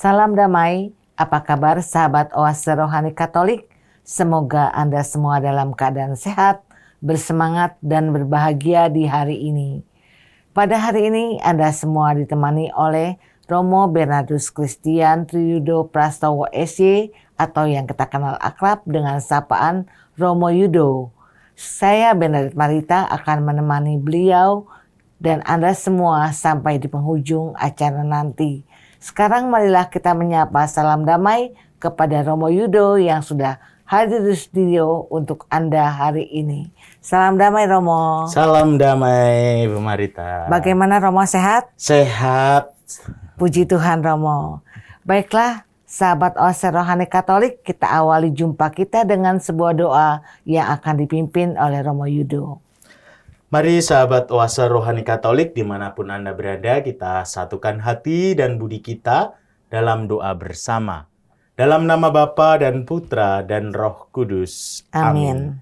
Salam damai, apa kabar sahabat Oase Rohani Katolik? Semoga Anda semua dalam keadaan sehat, bersemangat dan berbahagia di hari ini. Pada hari ini Anda semua ditemani oleh Romo Bernardus Christian Triyudo Prastowo SY atau yang kita kenal akrab dengan sapaan Romo Yudo. Saya Bernadette Marita akan menemani beliau dan Anda semua sampai di penghujung acara nanti. Sekarang marilah kita menyapa salam damai kepada Romo Yudo yang sudah hadir di studio untuk Anda hari ini. Salam damai Romo. Salam damai Bu Marita. Bagaimana Romo, sehat? Sehat. Puji Tuhan Romo. Baiklah sahabat Oase Rohani Katolik, kita awali jumpa kita dengan sebuah doa yang akan dipimpin oleh Romo Yudo. Mari sahabat Oase Rohani Katolik dimanapun Anda berada, kita satukan hati dan budi kita dalam doa bersama. Dalam nama Bapa dan Putra dan Roh Kudus. Amin.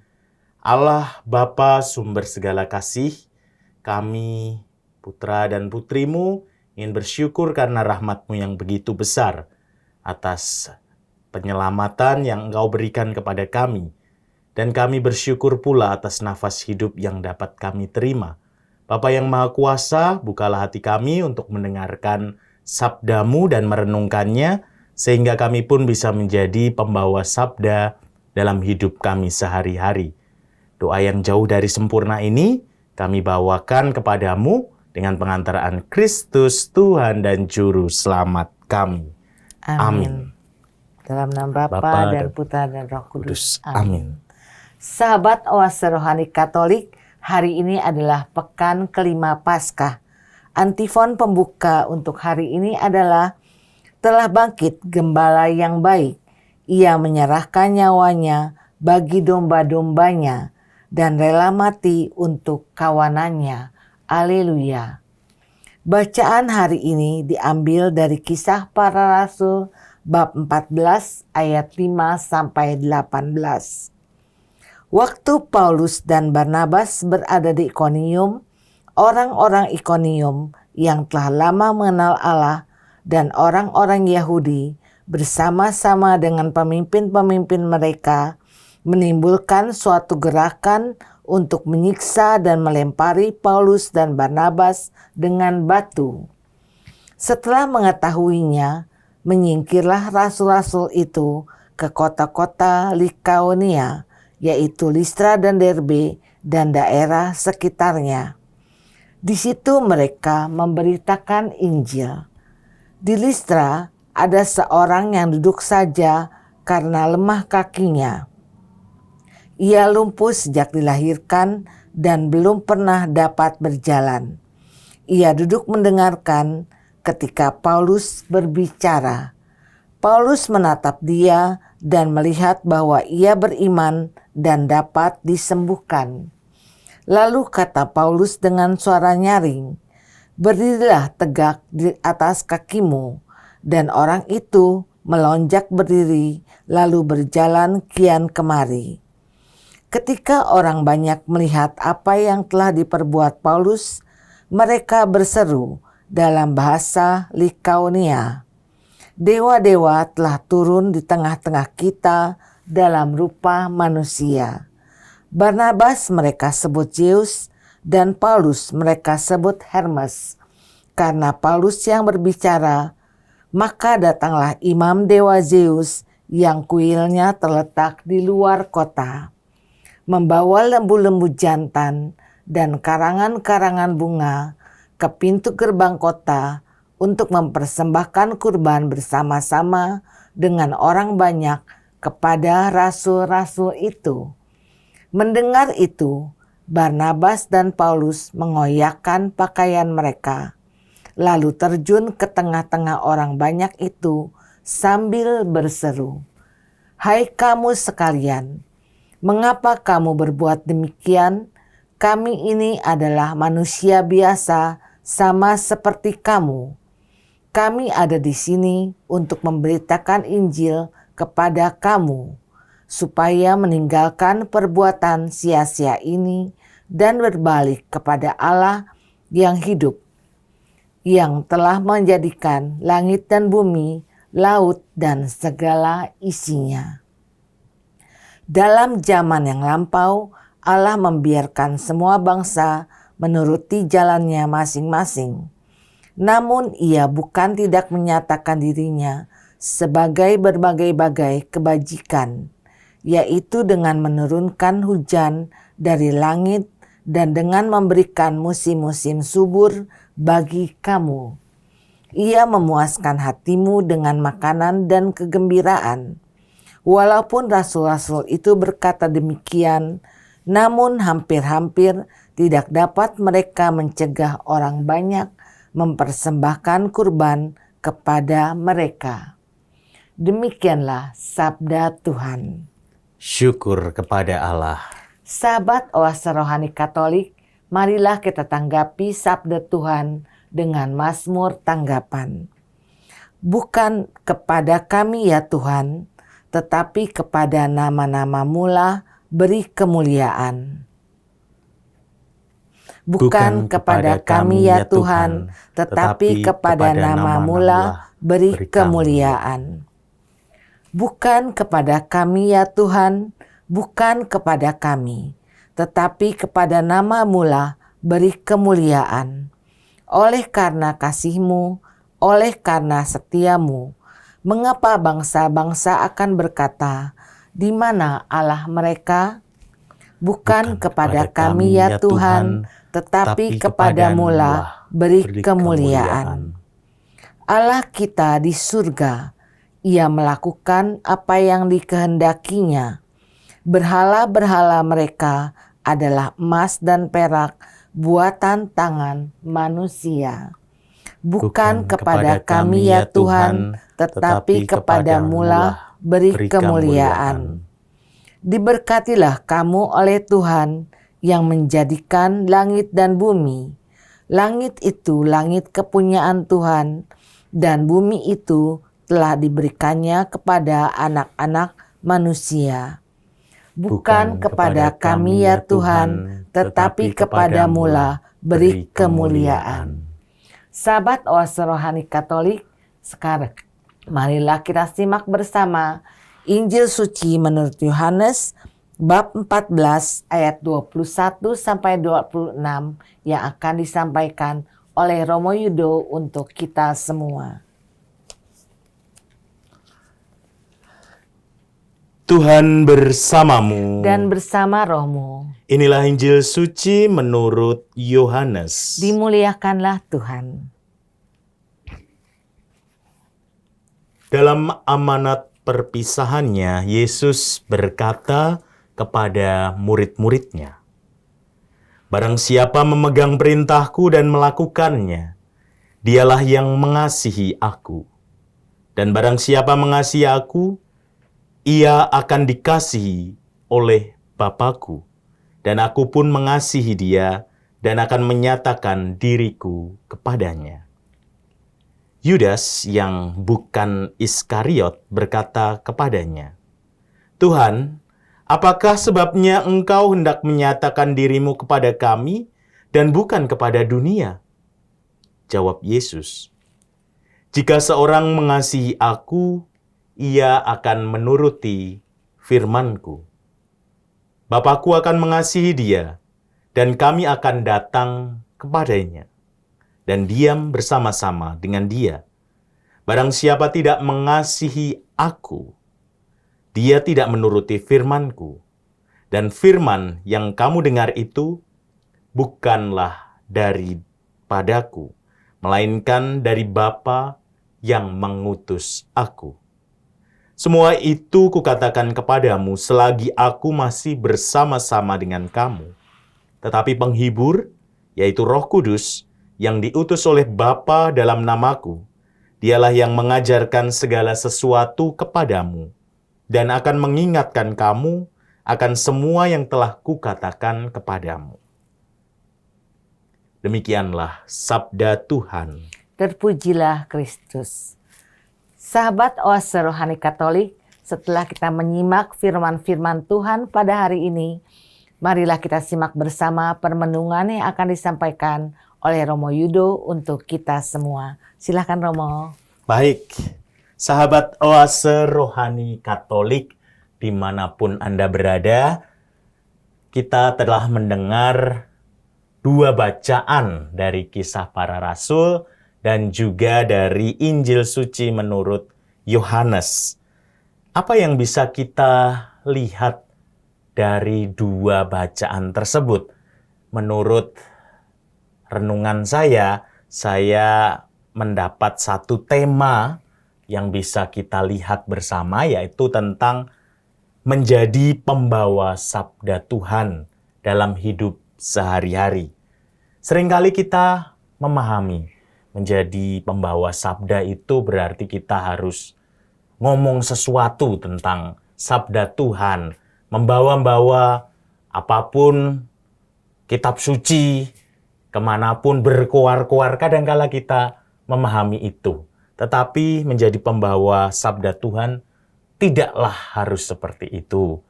Allah Bapa sumber segala kasih, kami putra dan putrimu ingin bersyukur karena rahmat-Mu yang begitu besar atas penyelamatan yang Engkau berikan kepada kami. Dan kami bersyukur pula atas nafas hidup yang dapat kami terima. Bapa yang Maha Kuasa, bukalah hati kami untuk mendengarkan sabda-Mu dan merenungkannya, sehingga kami pun bisa menjadi pembawa sabda dalam hidup kami sehari-hari. Doa yang jauh dari sempurna ini, kami bawakan kepadamu dengan pengantaraan Kristus, Tuhan dan Juru Selamat kami. Amin. Dalam nama Bapa dan Putra dan Roh Kudus. Amin. Sahabat Oase Rohani Katolik, hari ini adalah pekan kelima Paskah. Antifon pembuka untuk hari ini adalah, telah bangkit gembala yang baik. Ia menyerahkan nyawanya bagi domba-dombanya dan rela mati untuk kawanannya. Haleluya. Bacaan hari ini diambil dari Kisah Para Rasul bab 14 ayat 5 sampai 18. Waktu Paulus dan Barnabas berada di Ikonium, orang-orang Ikonium yang telah lama mengenal Allah dan orang-orang Yahudi bersama-sama dengan pemimpin-pemimpin mereka menimbulkan suatu gerakan untuk menyiksa dan melempari Paulus dan Barnabas dengan batu. Setelah mengetahuinya, menyingkirlah rasul-rasul itu ke kota-kota Likaonia, yaitu Listra dan Derbe dan daerah sekitarnya. Di situ mereka memberitakan Injil. Di Listra ada seorang yang duduk saja karena lemah kakinya. Ia lumpuh sejak dilahirkan dan belum pernah dapat berjalan. Ia duduk mendengarkan ketika Paulus berbicara. Paulus menatap dia dan melihat bahwa ia beriman dan dapat disembuhkan. Lalu kata Paulus dengan suara nyaring, "Berdirilah tegak di atas kakimu." Dan orang itu melonjak berdiri lalu berjalan kian kemari. Ketika orang banyak melihat apa yang telah diperbuat Paulus, mereka berseru dalam bahasa Likaonia, "Dewa-dewa telah turun di tengah-tengah kita dalam rupa manusia." Barnabas mereka sebut Zeus dan Paulus mereka sebut Hermes. Karena Paulus yang berbicara, maka datanglah imam dewa Zeus yang kuilnya terletak di luar kota, membawa lembu-lembu jantan dan karangan-karangan bunga ke pintu gerbang kota untuk mempersembahkan kurban bersama-sama dengan orang banyak kepada rasul-rasul itu. Mendengar itu, Barnabas dan Paulus mengoyakkan pakaian mereka, lalu terjun ke tengah-tengah orang banyak itu sambil berseru, "Hai kamu sekalian, mengapa kamu berbuat demikian? Kami ini adalah manusia biasa sama seperti kamu. Kami ada di sini untuk memberitakan Injil kepada kamu, supaya meninggalkan perbuatan sia-sia ini dan berbalik kepada Allah yang hidup, yang telah menjadikan langit dan bumi laut dan segala isinya. Dalam zaman yang lampau, Allah membiarkan semua bangsa menuruti jalannya masing-masing. Namun ia bukan tidak menyatakan dirinya sebagai berbagai-bagai kebajikan, yaitu dengan menurunkan hujan dari langit dan dengan memberikan musim-musim subur bagi kamu. Ia memuaskan hatimu dengan makanan dan kegembiraan. Walaupun rasul-rasul itu berkata demikian, namun hampir-hampir tidak dapat mereka mencegah orang banyak mempersembahkan kurban kepada mereka. Demikianlah sabda Tuhan. Syukur kepada Allah. Sahabat Oase Rohani Katolik, marilah kita tanggapi sabda Tuhan dengan mazmur tanggapan. Bukan kepada kami ya Tuhan, tetapi kepada nama-nama-Mu lah beri kemuliaan. Bukan kepada kami ya Tuhan, tetapi kepada nama-Mu lah beri kemuliaan. Bukan kepada kami ya Tuhan, bukan kepada kami, tetapi kepada nama-Mu lah beri kemuliaan. Oleh karena kasih-Mu, oleh karena setia-Mu, mengapa bangsa-bangsa akan berkata, di mana Allah mereka? Bukan kepada kami ya Tuhan, tetapi kepada-Mu lah beri kemuliaan. Allah kita di surga, Ia melakukan apa yang dikehendakinya. Berhala-berhala mereka adalah emas dan perak, buatan tangan manusia. Bukan kepada kami ya Tuhan, tetapi kepada-Mu lah beri kemuliaan. Diberkatilah kamu oleh Tuhan yang menjadikan langit dan bumi. Langit itu langit kepunyaan Tuhan, dan bumi itu telah diberikannya kepada anak-anak manusia. Bukan kepada kami ya Tuhan, tetapi kepada-Mu lah beri kemuliaan. Sahabat Oase Rohani Katolik, sekarang marilah kita simak bersama Injil Suci menurut Yohanes bab 14 ayat 21 sampai 26 yang akan disampaikan oleh Romo Yudo untuk kita semua. Tuhan bersamamu Dan bersama rohmu. Inilah Injil Suci menurut Yohanes. Dimuliakanlah Tuhan. Dalam amanat perpisahannya, Yesus berkata kepada murid-muridnya, "Barang siapa memegang perintahku dan melakukannya, dialah yang mengasihi aku. Dan barang siapa mengasihi aku, ia akan dikasihi oleh Bapa-Ku, dan aku pun mengasihi dia dan akan menyatakan diriku kepadanya." Yudas yang bukan Iskariot berkata kepadanya, "Tuhan, apakah sebabnya Engkau hendak menyatakan dirimu kepada kami dan bukan kepada dunia?" Jawab Yesus, "Jika seorang mengasihi aku, ia akan menuruti firman-Ku. Bapa-Ku akan mengasihi dia, dan kami akan datang kepadanya dan diam bersama-sama dengan dia. Barang siapa tidak mengasihi aku, dia tidak menuruti firman-Ku. Dan firman yang kamu dengar itu bukanlah daripadaku, melainkan dari Bapa yang mengutus aku. Semua itu kukatakan kepadamu selagi aku masih bersama-sama dengan kamu. Tetapi penghibur, yaitu Roh Kudus, yang diutus oleh Bapa dalam namaku, dialah yang mengajarkan segala sesuatu kepadamu dan akan mengingatkan kamu akan semua yang telah kukatakan kepadamu." Demikianlah sabda Tuhan. Terpujilah Kristus. Sahabat Oase Rohani Katolik, setelah kita menyimak firman-firman Tuhan pada hari ini, marilah kita simak bersama permenungan yang akan disampaikan oleh Romo Yudo untuk kita semua. Silakan Romo. Baik, Sahabat Oase Rohani Katolik, dimanapun Anda berada, kita telah mendengar dua bacaan dari Kisah Para Rasul dan juga dari Injil Suci menurut Yohanes. Apa yang bisa kita lihat dari dua bacaan tersebut? Menurut renungan saya mendapat satu tema yang bisa kita lihat bersama, yaitu tentang menjadi pembawa sabda Tuhan dalam hidup sehari-hari. Seringkali kita memahami menjadi pembawa sabda itu berarti kita harus ngomong sesuatu tentang sabda Tuhan, membawa-bawa apapun kitab suci, kemanapun berkoar-koar. Kadangkala kita memahami itu. Tetapi menjadi pembawa sabda Tuhan tidaklah harus seperti itu.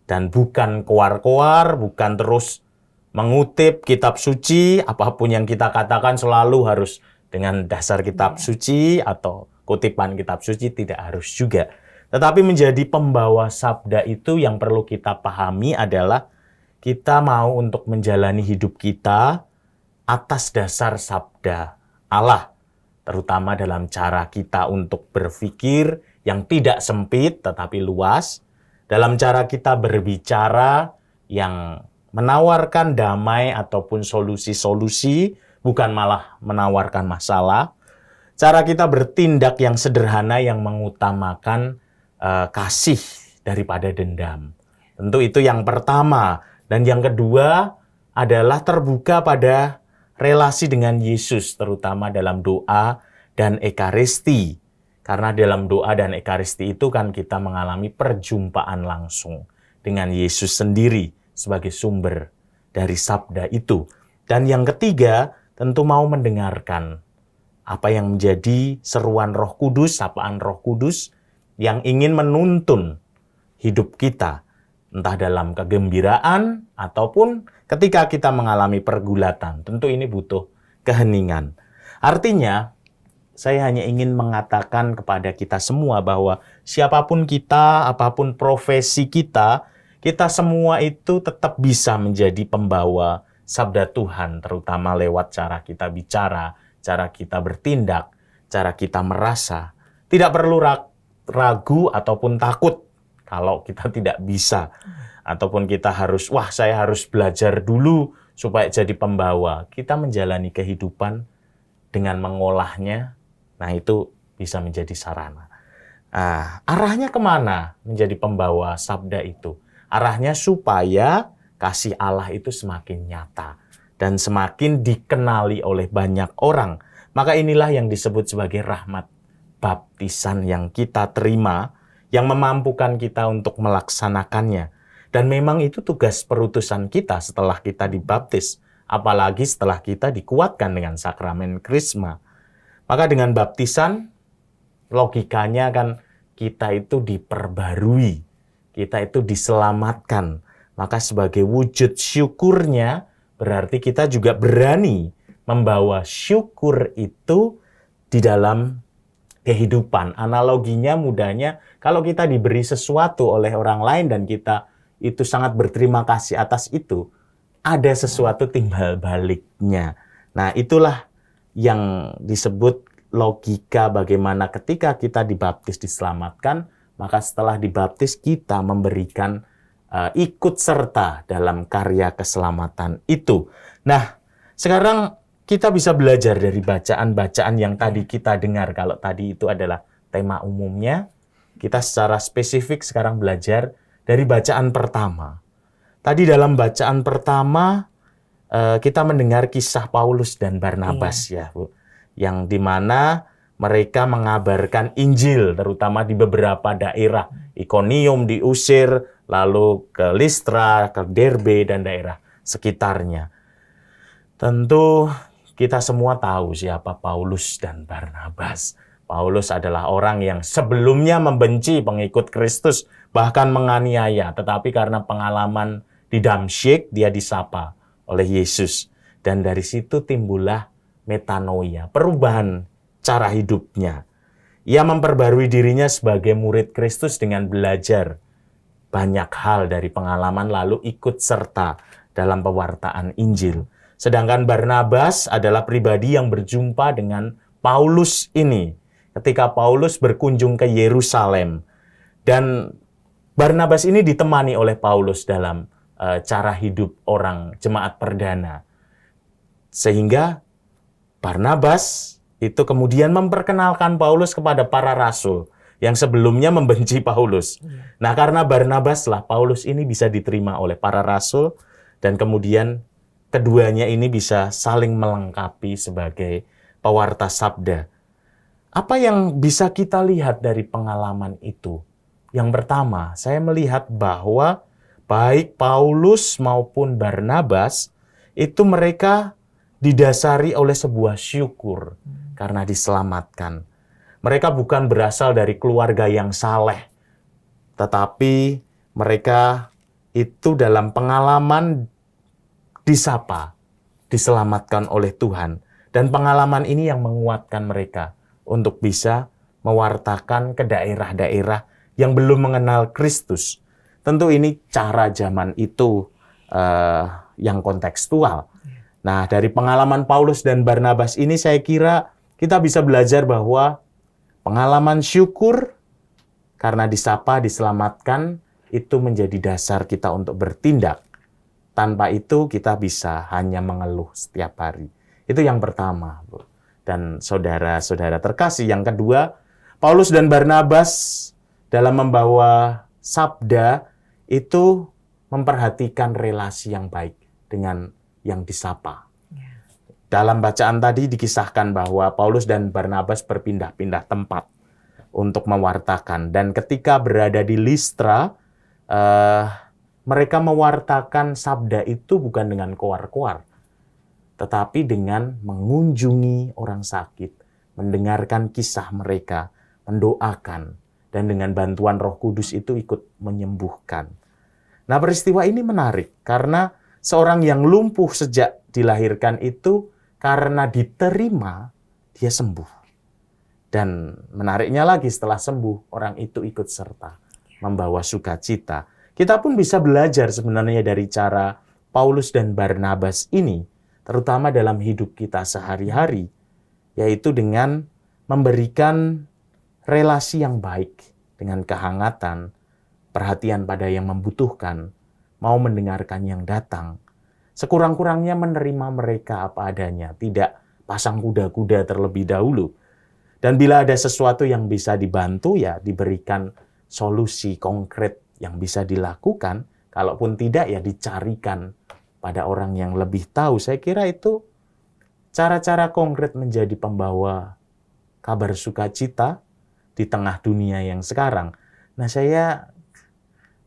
Dan bukan koar-koar, bukan terus mengutip kitab suci, apapun yang kita katakan selalu harus dengan dasar kitab suci atau kutipan kitab suci, tidak harus juga. Tetapi menjadi pembawa sabda itu yang perlu kita pahami adalah kita mau untuk menjalani hidup kita atas dasar sabda Allah. Terutama dalam cara kita untuk berpikir yang tidak sempit tetapi luas, dalam cara kita berbicara yang menawarkan damai ataupun solusi-solusi, bukan malah menawarkan masalah, cara kita bertindak yang sederhana yang mengutamakan kasih daripada dendam. Tentu itu yang pertama. Dan yang kedua adalah terbuka pada relasi dengan Yesus, terutama dalam doa dan ekaristi. Karena dalam doa dan ekaristi itu kan kita mengalami perjumpaan langsung dengan Yesus sendiri sebagai sumber dari sabda itu. Dan yang ketiga, tentu mau mendengarkan apa yang menjadi seruan Roh Kudus, sapaan Roh Kudus yang ingin menuntun hidup kita, entah dalam kegembiraan ataupun ketika kita mengalami pergulatan. Tentu ini butuh keheningan. Artinya, saya hanya ingin mengatakan kepada kita semua bahwa siapapun kita, apapun profesi kita, kita semua itu tetap bisa menjadi pembawa sabda Tuhan, terutama lewat cara kita bicara, cara kita bertindak, cara kita merasa. Tidak perlu ragu ataupun takut kalau kita tidak bisa. Ataupun kita harus, saya harus belajar dulu supaya jadi pembawa. Kita menjalani kehidupan dengan mengolahnya, nah itu bisa menjadi sarana. Arahnya kemana menjadi pembawa sabda itu? Arahnya supaya kasih Allah itu semakin nyata dan semakin dikenali oleh banyak orang. Maka inilah yang disebut sebagai rahmat baptisan yang kita terima, yang memampukan kita untuk melaksanakannya. Dan memang itu tugas perutusan kita setelah kita dibaptis, apalagi setelah kita dikuatkan dengan sakramen Krisma. Maka dengan baptisan, logikanya kan kita itu diperbarui, kita itu diselamatkan. Maka sebagai wujud syukurnya, berarti kita juga berani membawa syukur itu di dalam kehidupan. Analoginya mudahnya, kalau kita diberi sesuatu oleh orang lain dan kita itu sangat berterima kasih atas itu, ada sesuatu timbal baliknya. Nah, itulah yang disebut logika bagaimana ketika kita dibaptis diselamatkan, maka setelah dibaptis kita memberikan ikut serta dalam karya keselamatan itu. Nah, sekarang kita bisa belajar dari bacaan-bacaan yang tadi kita dengar. Kalau tadi itu adalah tema umumnya, kita secara spesifik sekarang belajar dari bacaan pertama. Tadi dalam bacaan pertama kita mendengar kisah Paulus dan Barnabas ya, Bu. Yang dimana mereka mengabarkan Injil terutama di beberapa daerah. Ikonium diusir, lalu ke Listra, ke Derbe dan daerah sekitarnya. Tentu kita semua tahu siapa Paulus dan Barnabas. Paulus adalah orang yang sebelumnya membenci pengikut Kristus, bahkan menganiaya. Tetapi karena pengalaman di Damsyik, dia disapa oleh Yesus. Dan dari situ timbullah metanoia, perubahan cara hidupnya. Ia memperbarui dirinya sebagai murid Kristus dengan belajar banyak hal dari pengalaman lalu ikut serta dalam pewartaan Injil. Sedangkan Barnabas adalah pribadi yang berjumpa dengan Paulus ini ketika Paulus berkunjung ke Yerusalem. Dan Barnabas ini ditemani oleh Paulus dalam cara hidup orang jemaat perdana. Sehingga Barnabas itu kemudian memperkenalkan Paulus kepada para rasul yang sebelumnya membenci Paulus. Nah, karena Barnabas lah Paulus ini bisa diterima oleh para rasul dan kemudian keduanya ini bisa saling melengkapi sebagai pewarta sabda. Apa yang bisa kita lihat dari pengalaman itu? Yang pertama, saya melihat bahwa baik Paulus maupun Barnabas itu mereka didasari oleh sebuah syukur karena diselamatkan. Mereka bukan berasal dari keluarga yang saleh, tetapi mereka itu dalam pengalaman disapa, diselamatkan oleh Tuhan. Dan pengalaman ini yang menguatkan mereka untuk bisa mewartakan ke daerah-daerah yang belum mengenal Kristus. Tentu ini cara zaman itu yang kontekstual. Nah, dari pengalaman Paulus dan Barnabas ini saya kira kita bisa belajar bahwa pengalaman syukur karena disapa, diselamatkan, itu menjadi dasar kita untuk bertindak. Tanpa itu kita bisa hanya mengeluh setiap hari. Itu yang pertama, Bu. Dan saudara-saudara terkasih, yang kedua, Paulus dan Barnabas dalam membawa sabda itu memperhatikan relasi yang baik dengan yang disapa. Dalam bacaan tadi dikisahkan bahwa Paulus dan Barnabas berpindah-pindah tempat untuk mewartakan. Dan ketika berada di Listra, mereka mewartakan sabda itu bukan dengan koar-koar, tetapi dengan mengunjungi orang sakit, mendengarkan kisah mereka, mendoakan, dan dengan bantuan Roh Kudus itu ikut menyembuhkan. Nah, peristiwa ini menarik karena seorang yang lumpuh sejak dilahirkan itu karena diterima, dia sembuh. Dan menariknya lagi setelah sembuh, orang itu ikut serta membawa sukacita. Kita pun bisa belajar sebenarnya dari cara Paulus dan Barnabas ini, terutama dalam hidup kita sehari-hari, yaitu dengan memberikan relasi yang baik, dengan kehangatan, perhatian pada yang membutuhkan, mau mendengarkan yang datang, sekurang-kurangnya menerima mereka apa adanya, tidak pasang kuda-kuda terlebih dahulu. Dan bila ada sesuatu yang bisa dibantu, ya diberikan solusi konkret yang bisa dilakukan. Kalaupun tidak, ya dicarikan pada orang yang lebih tahu. Saya kira itu cara-cara konkret menjadi pembawa kabar sukacita di tengah dunia yang sekarang. Nah, saya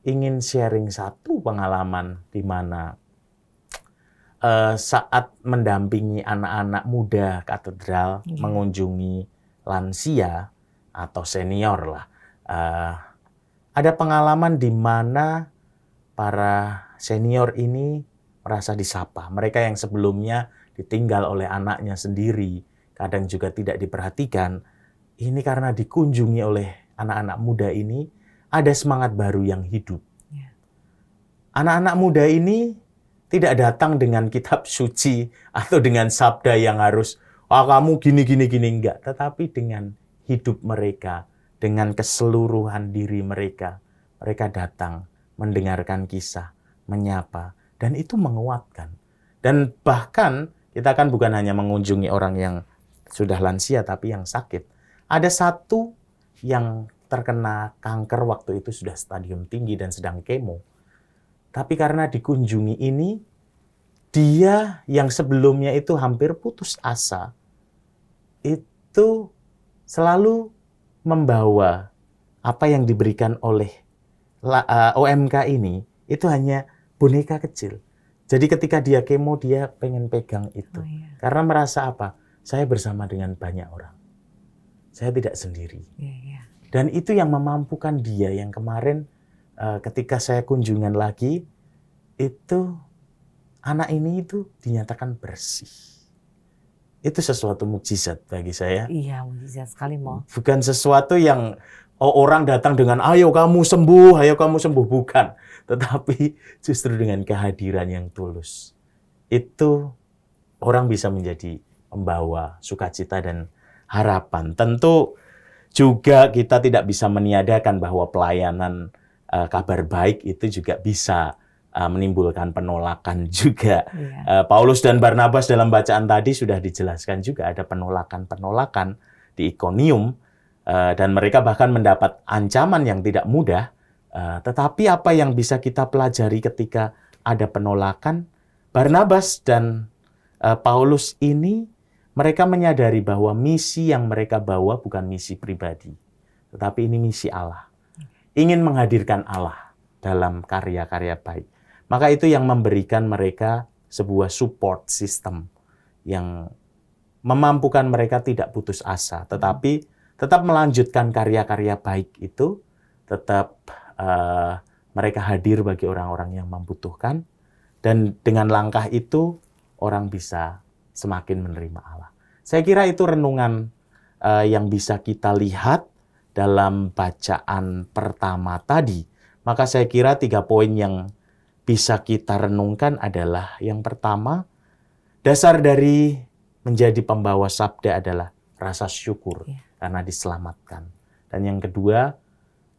ingin sharing satu pengalaman di mana saat mendampingi anak-anak muda katedral mengunjungi lansia atau senior lah. Ada pengalaman di mana para senior ini merasa disapa. Mereka yang sebelumnya ditinggal oleh anaknya sendiri, kadang juga tidak diperhatikan. Ini karena dikunjungi oleh anak-anak muda ini, ada semangat baru yang hidup. Anak-anak muda ini tidak datang dengan kitab suci atau dengan sabda yang harus, kamu gini, enggak. Tetapi dengan hidup mereka, dengan keseluruhan diri mereka, mereka datang mendengarkan kisah, menyapa, dan itu menguatkan. Dan bahkan kita kan bukan hanya mengunjungi orang yang sudah lansia, tapi yang sakit. Ada satu yang terkena kanker waktu itu sudah stadium tinggi dan sedang kemo. Tapi karena dikunjungi ini, dia yang sebelumnya itu hampir putus asa, itu selalu membawa apa yang diberikan oleh OMK ini, itu hanya boneka kecil. Jadi ketika dia kemo, dia pengen pegang itu. Karena merasa apa? Saya bersama dengan banyak orang. Saya tidak sendiri. Dan itu yang memampukan dia yang kemarin ketika saya kunjungan lagi, itu anak ini itu dinyatakan bersih. itu sesuatu mukjizat bagi saya. Iya, mujizat sekali Mo. Bukan sesuatu yang orang datang dengan ayo kamu sembuh, bukan. Tetapi justru dengan kehadiran yang tulus. Itu orang bisa menjadi pembawa sukacita dan harapan. Tentu juga kita tidak bisa meniadakan bahwa pelayanan kabar baik itu juga bisa menimbulkan penolakan juga. Iya. Paulus dan Barnabas dalam bacaan tadi sudah dijelaskan juga ada penolakan-penolakan di Ikonium, dan mereka bahkan mendapat ancaman yang tidak mudah. Tetapi apa yang bisa kita pelajari ketika ada penolakan? Barnabas dan Paulus ini, mereka menyadari bahwa misi yang mereka bawa bukan misi pribadi, tetapi ini misi Allah. Ingin menghadirkan Allah dalam karya-karya baik. Maka itu yang memberikan mereka sebuah support system yang memampukan mereka tidak putus asa, tetapi tetap melanjutkan karya-karya baik itu, tetap mereka hadir bagi orang-orang yang membutuhkan, dan dengan langkah itu orang bisa semakin menerima Allah. Saya kira itu renungan yang bisa kita lihat dalam bacaan pertama tadi. Maka saya kira 3 poin yang bisa kita renungkan adalah yang pertama, dasar dari menjadi pembawa sabda adalah rasa syukur karena diselamatkan. Dan yang kedua,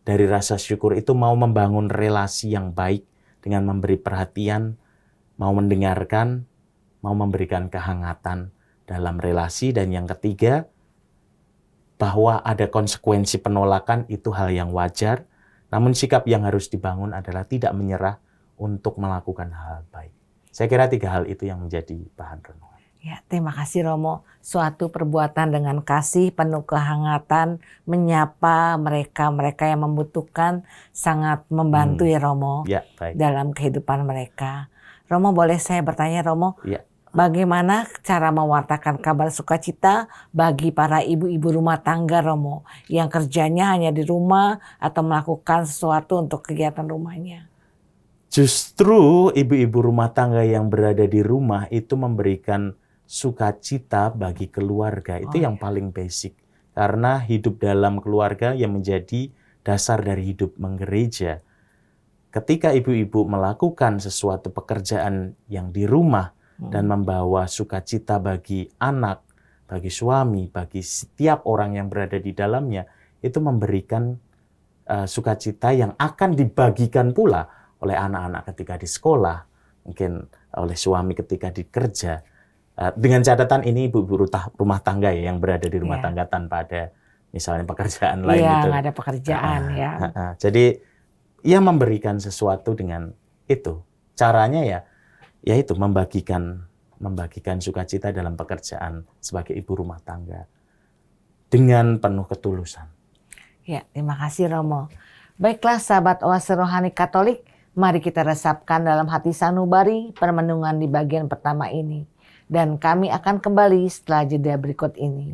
dari rasa syukur itu mau membangun relasi yang baik dengan memberi perhatian, mau mendengarkan, mau memberikan kehangatan dalam relasi. Dan yang ketiga, bahwa ada konsekuensi penolakan itu hal yang wajar, namun sikap yang harus dibangun adalah tidak menyerah untuk melakukan hal baik. Saya kira 3 hal itu yang menjadi bahan renungan. Ya, terima kasih Romo. Suatu perbuatan dengan kasih, penuh kehangatan, menyapa mereka yang membutuhkan, sangat membantu ya Romo, Ya, baik. dalam kehidupan mereka. Romo, boleh saya bertanya Romo? Ya. Bagaimana cara mewartakan kabar sukacita bagi para ibu-ibu rumah tangga Romo, yang kerjanya hanya di rumah atau melakukan sesuatu untuk kegiatan rumahnya? Justru ibu-ibu rumah tangga yang berada di rumah itu memberikan sukacita bagi keluarga. Itu yang paling basic. Karena hidup dalam keluarga yang menjadi dasar dari hidup menggereja. Ketika ibu-ibu melakukan sesuatu pekerjaan yang di rumah dan membawa sukacita bagi anak, bagi suami, bagi setiap orang yang berada di dalamnya, itu memberikan sukacita yang akan dibagikan pula oleh anak-anak ketika di sekolah, mungkin oleh suami ketika di kerja. Dengan catatan ini ibu-ibu rumah tangga ya, yang berada di rumah tangga tanpa ada misalnya pekerjaan lain Iya, itu. nggak ada pekerjaan ya. Jadi ia memberikan sesuatu dengan itu. Caranya ya itu membagikan sukacita dalam pekerjaan sebagai ibu rumah tangga dengan penuh ketulusan. Ya, terima kasih Romo. Baiklah sahabat Oase Rohani Katolik, mari kita resapkan dalam hati sanubari permenungan di bagian pertama ini. Dan kami akan kembali setelah jeda berikut ini.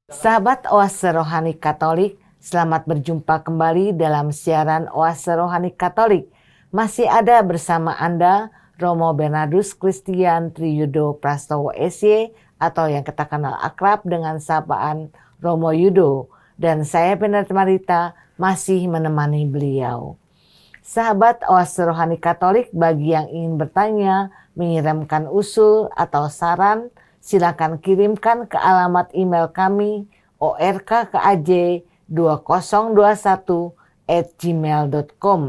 Sahabat Oase Rohani Katolik, selamat berjumpa kembali dalam siaran Oase Rohani Katolik. Masih ada bersama Anda Romo Bernardus Christian Triyudo Prastowo SY, atau yang kita kenal akrab dengan sapaan Romo Yudo, dan saya Pendeta Marita masih menemani beliau. Sahabat Oase Rohani Katolik, bagi yang ingin bertanya, mengirimkan usul atau saran, silakan kirimkan ke alamat email kami ork2021@gmail.com,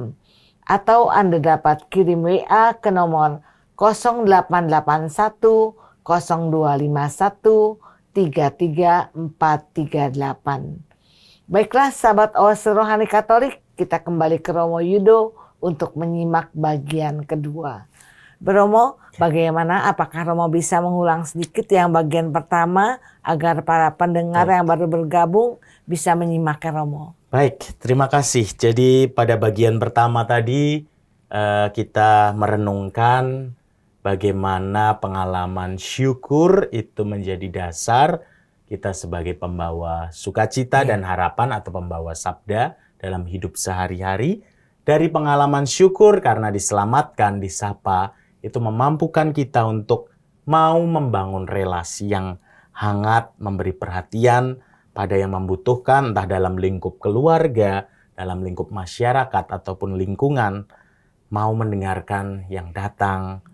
atau Anda dapat kirim WA ke nomor 0881 0251 33438. Baiklah sahabat Oase Rohani Katolik, kita kembali ke Romo Yudo untuk menyimak bagian kedua. Romo, bagaimana? Apakah Romo bisa mengulang sedikit yang bagian pertama agar para pendengar yang baru bergabung bisa menyimaknya Romo? Baik, terima kasih. Jadi pada bagian pertama tadi kita merenungkan bagaimana pengalaman syukur itu menjadi dasar kita sebagai pembawa sukacita dan harapan atau pembawa sabda dalam hidup sehari-hari. Dari pengalaman syukur karena diselamatkan, disapa, itu memampukan kita untuk mau membangun relasi yang hangat, memberi perhatian pada yang membutuhkan, entah dalam lingkup keluarga, dalam lingkup masyarakat, ataupun lingkungan, mau mendengarkan yang datang.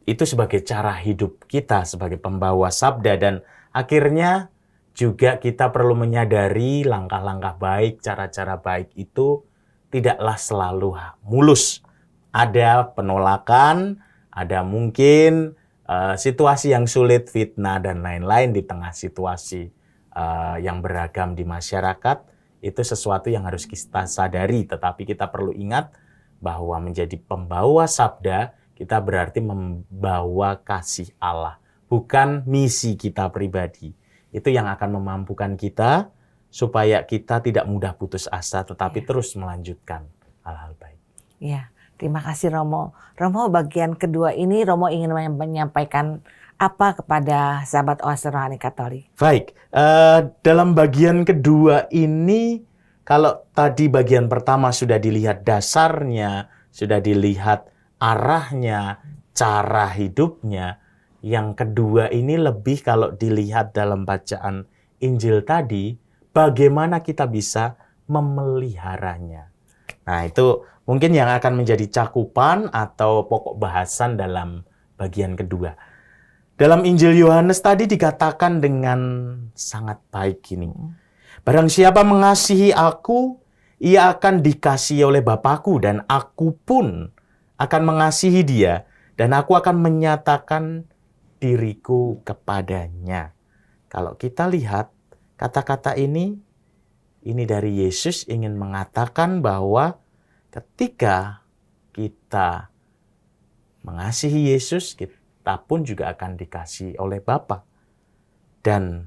Itu sebagai cara hidup kita sebagai pembawa sabda, dan akhirnya juga kita perlu menyadari langkah-langkah baik, cara-cara baik itu tidaklah selalu mulus. Ada penolakan, ada mungkin situasi yang sulit, fitnah, dan lain-lain di tengah situasi yang beragam di masyarakat. Itu sesuatu yang harus kita sadari, tetapi kita perlu ingat bahwa menjadi pembawa sabda, kita berarti membawa kasih Allah, bukan misi kita pribadi. Itu yang akan memampukan kita supaya kita tidak mudah putus asa, tetapi terus melanjutkan hal-hal baik. Ya, terima kasih Romo. Romo, bagian kedua ini Romo ingin menyampaikan apa kepada sahabat Oase Rohani Katolik? Baik, dalam bagian kedua ini, kalau tadi bagian pertama sudah dilihat dasarnya, sudah dilihat arahnya, cara hidupnya, yang kedua ini lebih kalau dilihat dalam bacaan Injil tadi, bagaimana kita bisa memeliharanya. Nah, itu mungkin yang akan menjadi cakupan atau pokok bahasan dalam bagian kedua. Dalam Injil Yohanes tadi dikatakan dengan sangat baik ini. Barang siapa mengasihi aku, ia akan dikasihi oleh Bapa-Ku, dan aku pun akan mengasihi dia, dan aku akan menyatakan diriku kepadanya. Kalau kita lihat kata-kata ini dari Yesus ingin mengatakan bahwa ketika kita mengasihi Yesus, kita pun juga akan dikasihi oleh Bapa. Dan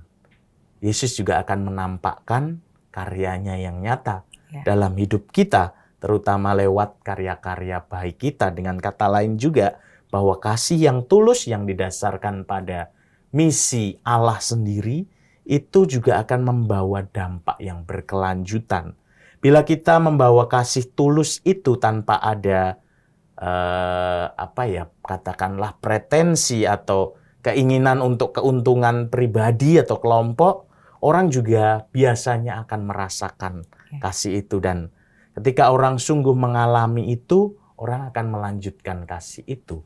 Yesus juga akan menampakkan karyanya yang nyata dalam hidup kita, terutama lewat karya-karya baik kita. Dengan kata lain juga, bahwa kasih yang tulus yang didasarkan pada misi Allah sendiri, itu juga akan membawa dampak yang berkelanjutan. Bila kita membawa kasih tulus itu tanpa ada katakanlah pretensi atau keinginan untuk keuntungan pribadi atau kelompok, orang juga biasanya akan merasakan kasih itu. Dan ketika orang sungguh mengalami itu, orang akan melanjutkan kasih itu.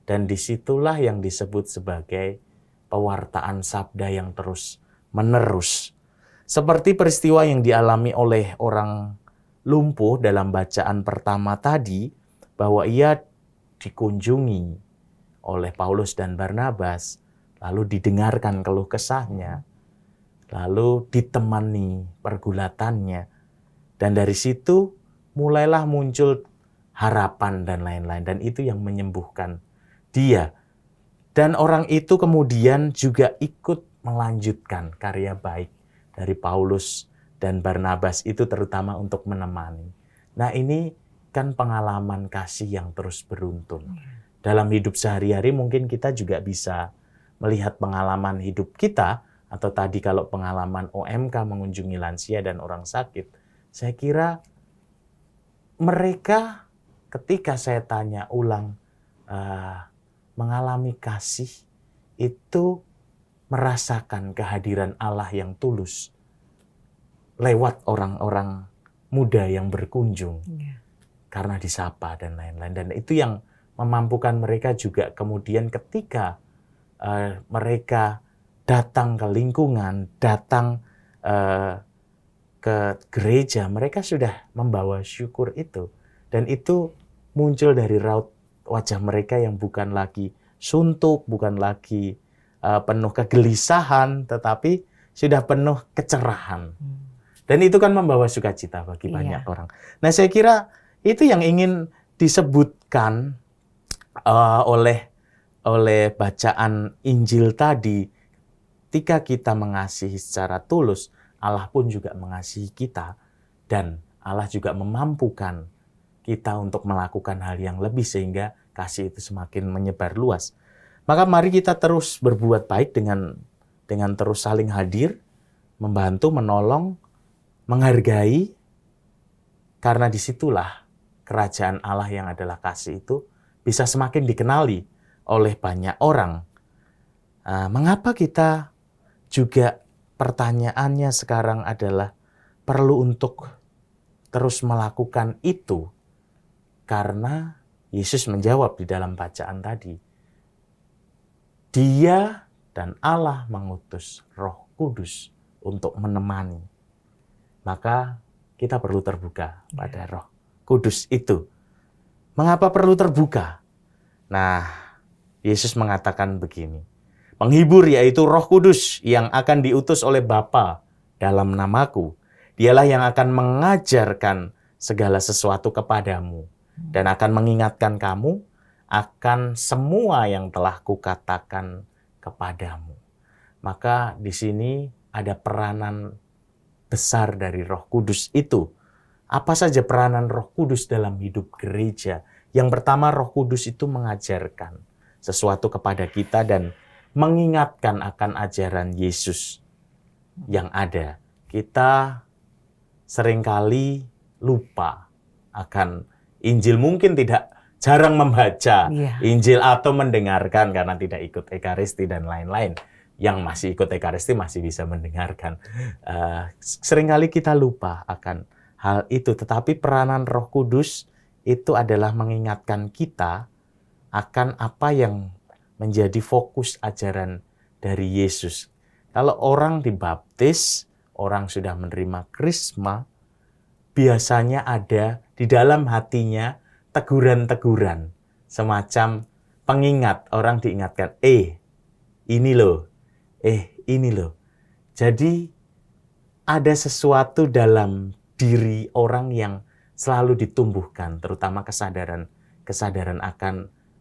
Dan disitulah yang disebut sebagai pewartaan sabda yang terus menerus. Seperti peristiwa yang dialami oleh orang lumpuh dalam bacaan pertama tadi, bahwa ia dikunjungi oleh Paulus dan Barnabas, lalu didengarkan keluh kesahnya, lalu ditemani pergulatannya. Dan dari situ mulailah muncul harapan dan lain-lain. Dan itu yang menyembuhkan dia. Dan orang itu kemudian juga ikut melanjutkan karya baik dari Paulus dan Barnabas itu, terutama untuk menemani. Nah, ini kan pengalaman kasih yang terus beruntun. Dalam hidup sehari-hari mungkin kita juga bisa melihat pengalaman hidup kita, atau tadi kalau pengalaman OMK mengunjungi lansia dan orang sakit, saya kira mereka ketika saya tanya ulang mengalami kasih itu merasakan kehadiran Allah yang tulus lewat orang-orang muda yang berkunjung karena disapa dan lain-lain. Dan itu yang memampukan mereka juga kemudian ketika mereka datang ke lingkungan, datang ke gereja, mereka sudah membawa syukur itu. Dan itu muncul dari raut wajah mereka yang bukan lagi suntuk, bukan lagi penuh kegelisahan, tetapi sudah penuh kecerahan. Dan itu kan membawa sukacita bagi banyak orang. Nah, saya kira itu yang ingin disebutkan oleh bacaan Injil tadi. Ketika kita mengasihi secara tulus, Allah pun juga mengasihi kita. Dan Allah juga memampukan kita untuk melakukan hal yang lebih sehingga kasih itu semakin menyebar luas. Maka mari kita terus berbuat baik dengan dengan terus saling hadir, membantu, menolong, menghargai, karena disitulah kerajaan Allah yang adalah kasih itu bisa semakin dikenali oleh banyak orang. Mengapa kita juga pertanyaannya sekarang adalah perlu untuk terus melakukan itu? Karena Yesus menjawab di dalam bacaan tadi, Dia dan Allah mengutus Roh Kudus untuk menemani. Maka kita perlu terbuka pada Roh Kudus itu. Mengapa perlu terbuka? Nah, Yesus mengatakan begini, penghibur yaitu Roh Kudus yang akan diutus oleh Bapa dalam namaku. Dialah yang akan mengajarkan segala sesuatu kepadamu dan akan mengingatkan kamu akan semua yang telah kukatakan kepadamu. Maka di sini ada peranan besar dari Roh Kudus itu. Apa saja peranan Roh Kudus dalam hidup gereja? Yang pertama, Roh Kudus itu mengajarkan sesuatu kepada kita dan mengingatkan akan ajaran Yesus yang ada. Kita seringkali lupa akan Injil, mungkin jarang membaca Injil atau mendengarkan karena tidak ikut Ekaristi dan lain-lain. Yang masih ikut Ekaristi masih bisa mendengarkan. Seringkali kita lupa akan hal itu, tetapi peranan Roh Kudus itu adalah mengingatkan kita akan apa yang menjadi fokus ajaran dari Yesus. Kalau orang dibaptis, orang sudah menerima krisma, biasanya ada di dalam hatinya teguran-teguran, semacam pengingat, orang diingatkan, ini loh, ini loh. Jadi ada sesuatu dalam diri orang yang selalu ditumbuhkan, terutama kesadaran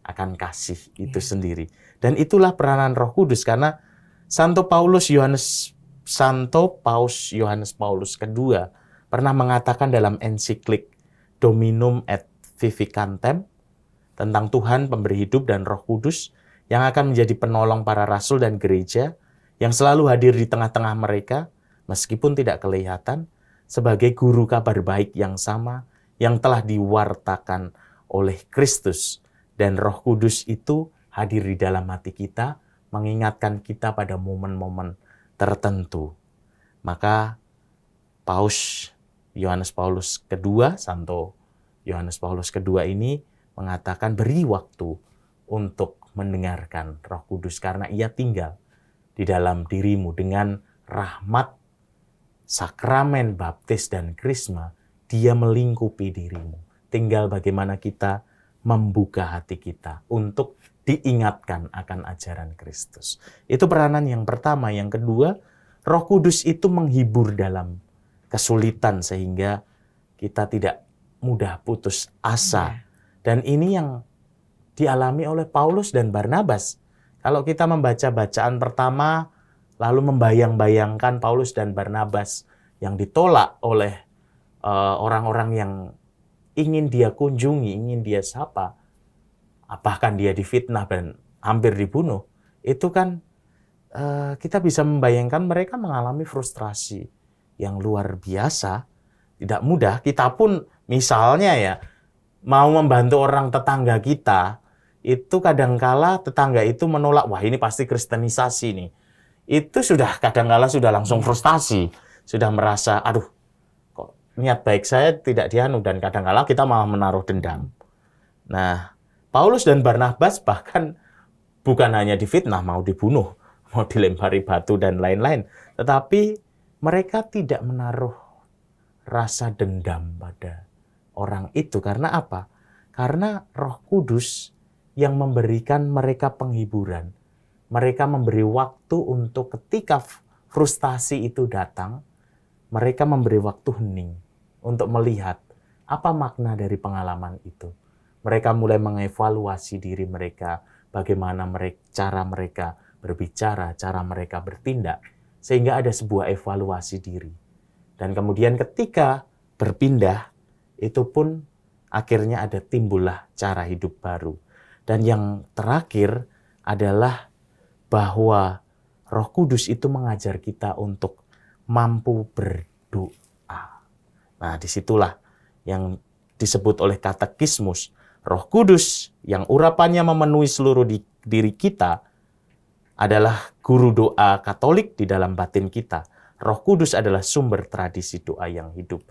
akan kasih itu sendiri. Dan itulah peranan Roh Kudus, karena Santo Paus Yohanes Paulus II pernah mengatakan dalam ensiklik Dominum et Vivicantem tentang Tuhan pemberi hidup dan Roh Kudus yang akan menjadi penolong para rasul dan gereja yang selalu hadir di tengah-tengah mereka meskipun tidak kelihatan, sebagai guru kabar baik yang sama yang telah diwartakan oleh Kristus. Dan Roh Kudus itu hadir di dalam hati kita, mengingatkan kita pada momen-momen tertentu. Maka Paus Yohanes Paulus II, Santo Yohanes Paulus II ini mengatakan beri waktu untuk mendengarkan Roh Kudus karena ia tinggal di dalam dirimu dengan rahmat, sakramen baptis dan krisma. Dia melingkupi dirimu. Tinggal bagaimana kita membuka hati kita untuk diingatkan akan ajaran Kristus. Itu peranan yang pertama. Yang kedua, Roh Kudus itu menghibur dalam kesulitan sehingga kita tidak mudah putus asa. Dan ini yang dialami oleh Paulus dan Barnabas. Kalau kita membaca bacaan pertama, lalu membayang-bayangkan Paulus dan Barnabas yang ditolak oleh orang-orang yang ingin dia kunjungi, ingin dia sapa, bahkan dia difitnah dan hampir dibunuh, itu kan kita bisa membayangkan mereka mengalami frustrasi yang luar biasa, tidak mudah. Kita pun misalnya ya, mau membantu orang tetangga kita, itu kadangkala tetangga itu menolak, wah ini pasti kristenisasi nih. Itu sudah kadangkala sudah langsung frustasi, sudah merasa, aduh, kok niat baik saya tidak dianu, dan kadangkala kita malah menaruh dendam. Nah, Paulus dan Barnabas bahkan bukan hanya difitnah, mau dibunuh, mau dilempari batu dan lain-lain, tetapi mereka tidak menaruh rasa dendam pada orang itu. Karena apa? Karena Roh Kudus yang memberikan mereka penghiburan. Mereka memberi waktu untuk ketika frustasi itu datang, mereka memberi waktu hening untuk melihat apa makna dari pengalaman itu. Mereka mulai mengevaluasi diri mereka, bagaimana cara mereka berbicara, cara mereka bertindak, sehingga ada sebuah evaluasi diri. Dan kemudian ketika berpindah, itu pun akhirnya ada timbullah cara hidup baru. Dan yang terakhir adalah bahwa Roh Kudus itu mengajar kita untuk mampu berdoa. Nah, disitulah yang disebut oleh katekismus, Roh Kudus yang urapannya memenuhi seluruh diri kita adalah guru doa Katolik di dalam batin kita. Roh Kudus adalah sumber tradisi doa yang hidup.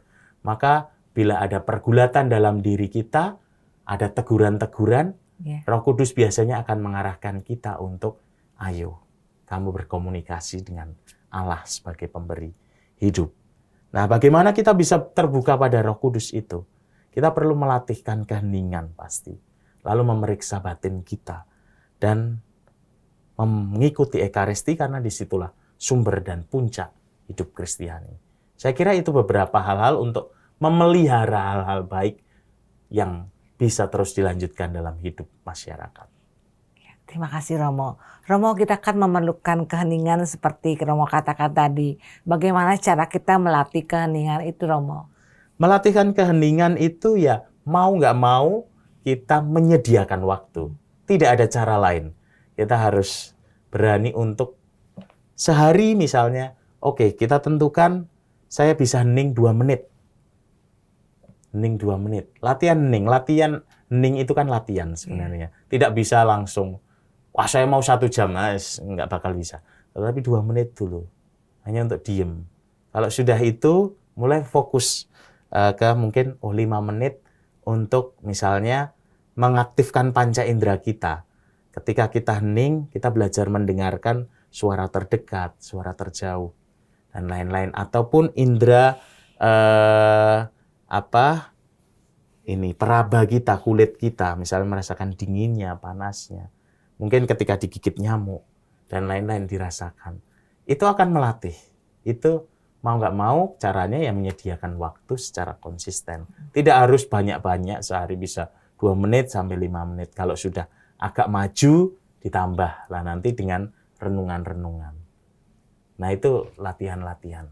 Maka bila ada pergulatan dalam diri kita, ada teguran-teguran, Roh Kudus biasanya akan mengarahkan kita untuk, ayo, kamu berkomunikasi dengan Allah sebagai pemberi hidup. Nah, bagaimana kita bisa terbuka pada Roh Kudus itu? Kita perlu melatihkan keheningan pasti. Lalu memeriksa batin kita. Dan mengikuti Ekaristi karena disitulah sumber dan puncak hidup Kristiani. Saya kira itu beberapa hal-hal untuk memelihara hal-hal baik yang bisa terus dilanjutkan dalam hidup masyarakat. Terima kasih Romo. Romo, kita kan memerlukan keheningan seperti Romo katakan tadi. Bagaimana cara kita melatih keheningan itu, Romo? Melatihkan keheningan itu ya mau nggak mau kita menyediakan waktu. Tidak ada cara lain. Kita harus berani untuk sehari misalnya, oke, kita tentukan saya bisa hening 2 menit. Hening 2 menit. Latihan hening itu kan latihan sebenarnya. Tidak bisa langsung, wah saya mau 1 jam, nggak bakal bisa. Tetapi 2 menit dulu, hanya untuk diem. Kalau sudah itu, mulai fokus ke mungkin 5 menit untuk misalnya mengaktifkan panca indera kita. Ketika kita hening, kita belajar mendengarkan suara terdekat, suara terjauh, dan lain-lain. Ataupun indera peraba kita, kulit kita, misalnya merasakan dinginnya, panasnya. Mungkin ketika digigit nyamuk, dan lain-lain dirasakan. Itu akan melatih. Itu mau nggak mau, caranya yang menyediakan waktu secara konsisten. Tidak harus banyak-banyak, sehari bisa 2 menit sampai 5 menit. Kalau sudah agak maju, ditambah lah nanti dengan renungan-renungan. Nah itu latihan-latihan.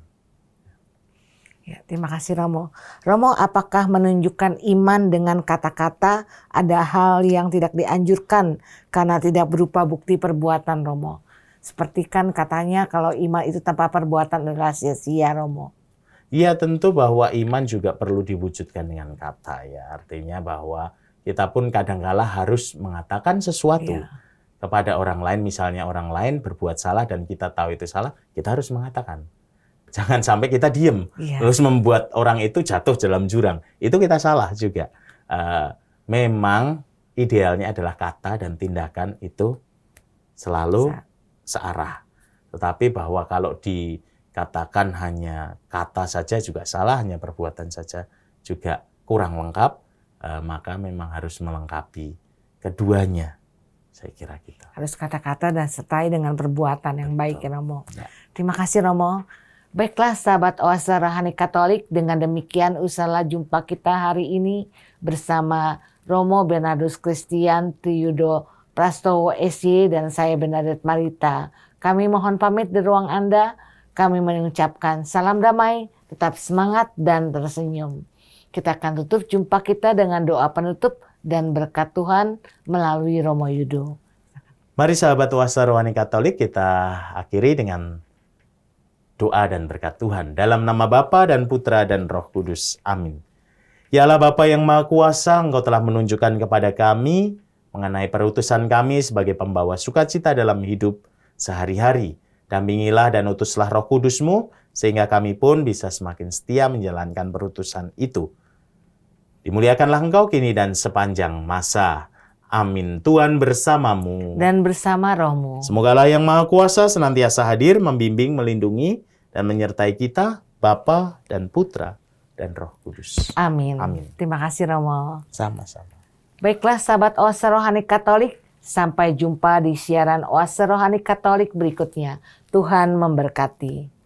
Ya, terima kasih Romo. Romo, apakah menunjukkan iman dengan kata-kata ada hal yang tidak dianjurkan karena tidak berupa bukti perbuatan, Romo? Seperti kan katanya kalau iman itu tanpa perbuatan adalah sia-sia, Romo. Iya, tentu bahwa iman juga perlu diwujudkan dengan kata ya. Artinya bahwa kita pun kadang-kala harus mengatakan sesuatu kepada orang lain. Misalnya orang lain berbuat salah dan kita tahu itu salah, kita harus mengatakan. Jangan sampai kita diem, terus membuat orang itu jatuh dalam jurang. Itu kita salah juga. Memang idealnya adalah kata dan tindakan itu selalu searah. Tetapi bahwa kalau dikatakan hanya kata saja juga salah, hanya perbuatan saja juga kurang lengkap, maka memang harus melengkapi keduanya. Saya kira gitu. Harus kata-kata dan sertai dengan perbuatan yang baik ya Romo. Ya. Terima kasih Romo. Baiklah sahabat Oase Rohani Katolik, dengan demikian usahlah jumpa kita hari ini bersama Romo Bernardus Christian Triyudo Prastowo SY dan saya Bernadette Marita. Kami mohon pamit di ruang Anda. Kami mengucapkan salam damai, tetap semangat dan tersenyum. Kita akan tutup jumpa kita dengan doa penutup dan berkat Tuhan melalui Romo Yudo. Mari sahabat Oase Rohani Katolik, kita akhiri dengan doa dan berkat Tuhan. Dalam nama Bapa dan Putra dan Roh Kudus. Amin. Ya Allah Bapa yang Maha Kuasa, Engkau telah menunjukkan kepada kami mengenai perutusan kami sebagai pembawa sukacita dalam hidup sehari-hari. Dampingilah dan utuslah Roh Kudus-Mu, sehingga kami pun bisa semakin setia menjalankan perutusan itu. Dimuliakanlah Engkau kini dan sepanjang masa. Amin. Tuhan bersamamu. Dan bersama rohmu. Semogalah yang Maha Kuasa senantiasa hadir, membimbing, melindungi, dan menyertai kita, Bapa dan Putra dan Roh Kudus. Amin. Amin. Terima kasih Romo. Sama-sama. Baiklah sahabat Oase Rohani Katolik, sampai jumpa di siaran Oase Rohani Katolik berikutnya. Tuhan memberkati.